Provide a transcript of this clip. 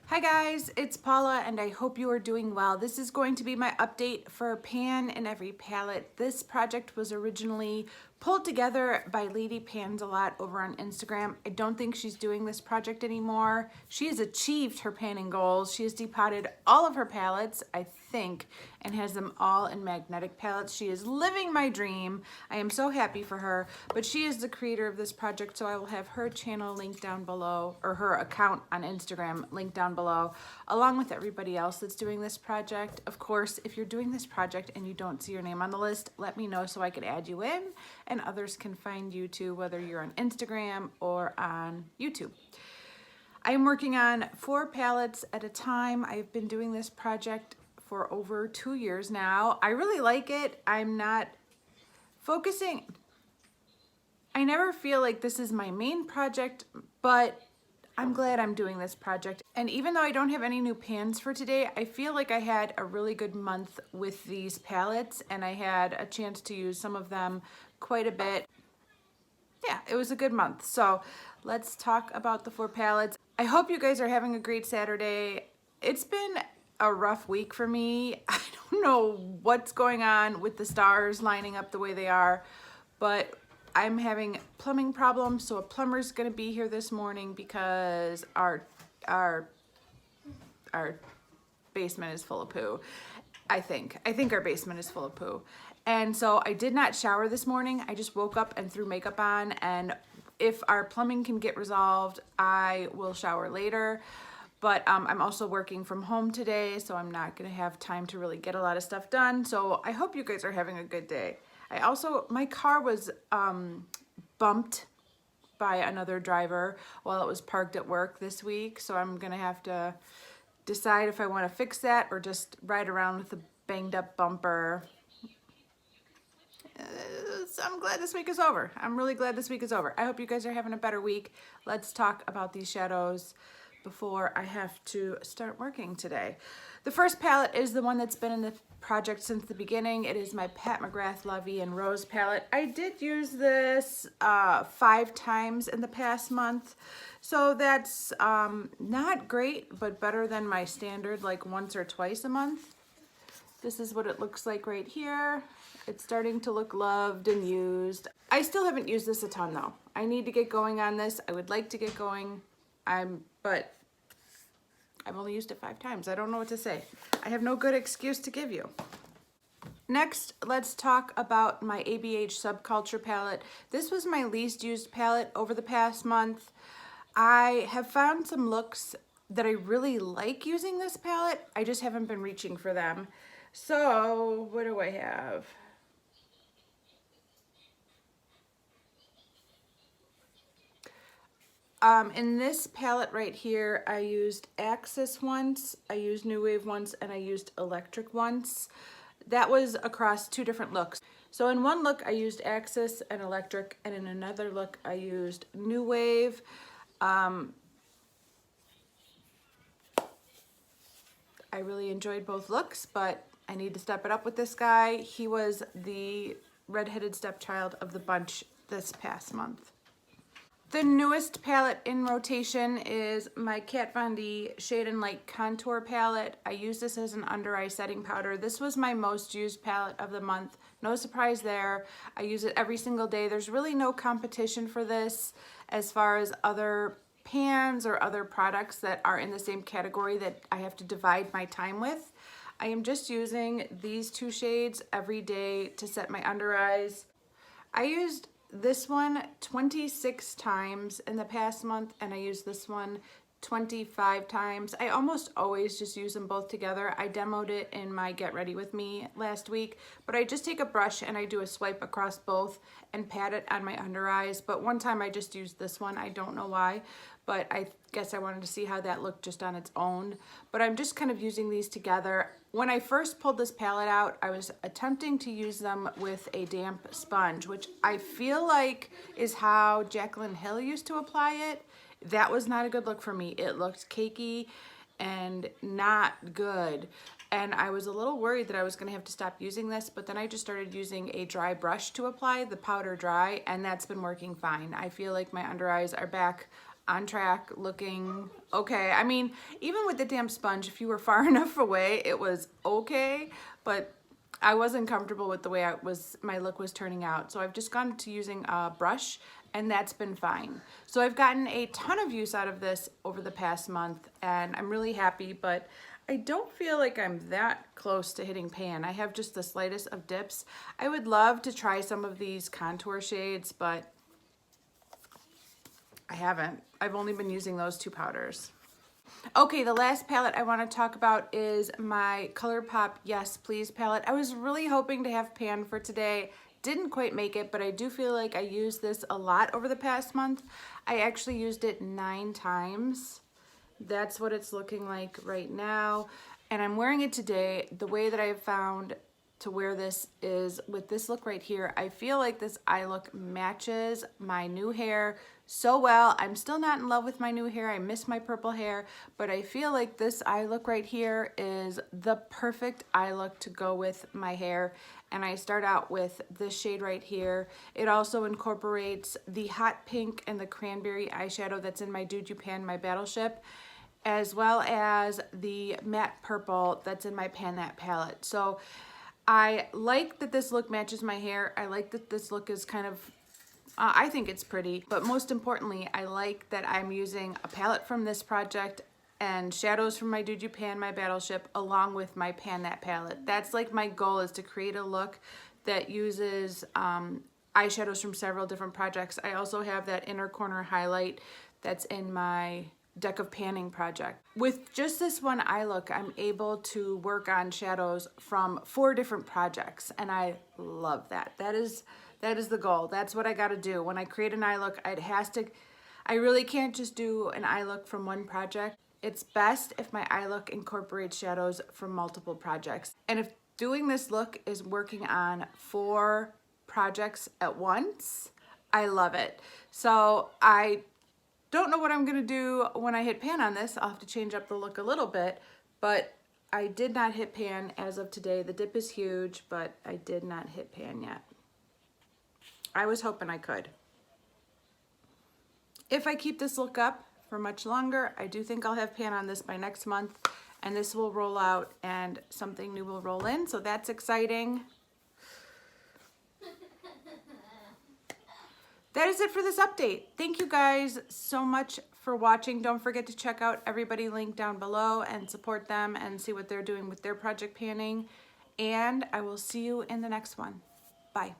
Hi guys, it's Paula and I hope you are doing well. This is going to be my update for Pan in Every Palette. This project was originally pulled together by Lady Pans a lot over on Instagram. I don't think she's doing this project anymore. She has achieved her panning goals. She has depotted all of her palettes, I think, and has them all in magnetic palettes. She is living my dream. I am so happy for her, but she is the creator of this project, so I will have her channel linked down below, or her account on Instagram linked down below, along with everybody else that's doing this project. Of course, if you're doing this project and you don't see your name on the list, let me know so I can add you in and others can find you too, whether you're on Instagram or on YouTube. I am working on 4 palettes at a time. I've been doing this project for over 2 years now. I really like it. I'm not focusing. I never feel like this is my main project, but I'm glad I'm doing this project. And even though I don't have any new pans for today, I feel like I had a really good month with these palettes and I had a chance to use some of them quite a bit. Yeah, it was a good month. So let's talk about the 4 palettes. I hope you guys are having a great Saturday. It's been a rough week for me. I don't know what's going on with the stars lining up the way they are, but I'm having plumbing problems, so a plumber's gonna be here this morning because our basement is full of poo. I think our basement is full of poo. And so I did not shower this morning. I just woke up and threw makeup on, and if our plumbing can get resolved, I will shower later. But I'm also working from home today, so I'm not gonna have time to really get a lot of stuff done. So I hope you guys are having a good day. My car was bumped by another driver while it was parked at work this week. So I'm gonna have to decide if I wanna fix that or just ride around with a banged up bumper. So I'm glad this week is over. I'm really glad this week is over. I hope you guys are having a better week. Let's talk about these shadows before I have to start working today. The first palette is the one that's been in the project since the beginning. It is my Mcgrath Lovey and Rose palette. I did use this 5 times in the past month, so that's not great, but better than my standard like once or twice a month. This is what it looks like right here. It's starting to look loved and used. I still haven't used this a ton though. I need to get going on this. I would like to get going, but I've only used it 5 times. I don't know what to say. I have no good excuse to give you. Next, let's talk about my Abh Subculture palette. This was my least used palette over the past month. I have found some looks that I really like using this palette. I just haven't been reaching for them. So what do I have? In this palette right here, I used Axis once, I used New Wave once, and I used Electric once. That was across 2 different looks. So in one look, I used Axis and Electric, and in another look, I used New Wave. I really enjoyed both looks, but I need to step it up with this guy. He was the redheaded stepchild of the bunch this past month. The newest palette in rotation is my Kat Von D Shade and Light Contour palette. I use this as an under eye setting powder. This was my most used palette of the month. No surprise there. I use it every single day. There's really no competition for this as far as other pans or other products that are in the same category that I have to divide my time with. I am just using these 2 shades every day to set my under eyes. I used this one 26 times in the past month, and I used this one 25 times. I almost always just use them both together. I demoed it in my Get Ready With Me last week, but I just take a brush and I do a swipe across both and pat it on my under eyes. But one time I just used this one. I don't know why, but I guess I wanted to see how that looked just on its own. But I'm just kind of using these together. When I first pulled this palette out, I was attempting to use them with a damp sponge, which I feel like is how Jaclyn Hill used to apply it. That was not a good look for me. It looked cakey and not good. And I was a little worried that I was gonna have to stop using this, but then I just started using a dry brush to apply the powder dry, and that's been working fine. I feel like my under eyes are back on track, looking okay. I mean, even with the damn sponge, if you were far enough away, it was okay, but I wasn't comfortable with the way my look was turning out. So I've just gone to using a brush, and that's been fine. So I've gotten a ton of use out of this over the past month, and I'm really happy, but I don't feel like I'm that close to hitting pan. I have just the slightest of dips. I would love to try some of these contour shades, but I haven't. I've only been using those two powders. Okay, the last palette I want to talk about is my ColourPop Yes Please palette. I was really hoping to have pan for today. Didn't quite make it, but I do feel like I used this a lot over the past month. I actually used it 9 times. That's what it's looking like right now. And I'm wearing it today. The way that I've found to wear this is with this look right here. I feel like this eye look matches my new hair so well. I'm still not in love with my new hair. I miss my purple hair, but I feel like this eye look right here is the perfect eye look to go with my hair. And I start out with this shade right here. It also incorporates the hot pink and the cranberry eyeshadow that's in my Dude You Pan, my Battleship, as well as the matte purple that's in my Pan That palette. So I like that this look matches my hair. I like that this look is kind of, I think it's pretty, but most importantly, I like that I'm using a palette from this project and shadows from my Dude You Pan, my Battleship, along with my Pan That palette. That's like my goal, is to create a look that uses eyeshadows from several different projects. I also have that inner corner highlight that's in my Deck of Panning project. With just this one eye look, I'm able to work on shadows from 4 different projects, and I love that. That is the goal. That's what I got to do. When I create an eye look, I really can't just do an eye look from one project. It's best if my eye look incorporates shadows from multiple projects. And if doing this look is working on 4 projects at once, I love it. So I don't know what I'm gonna do when I hit pan on this. I'll have to change up the look a little bit, but I did not hit pan as of today. The dip is huge, but I did not hit pan yet. I was hoping I could. If I keep this look up for much longer, I do think I'll have pan on this by next month, and this will roll out and something new will roll in, so that's exciting. That is it for this update. Thank you guys so much for watching. Don't forget to check out everybody linked down below and support them and see what they're doing with their project panning. And I will see you in the next one. Bye.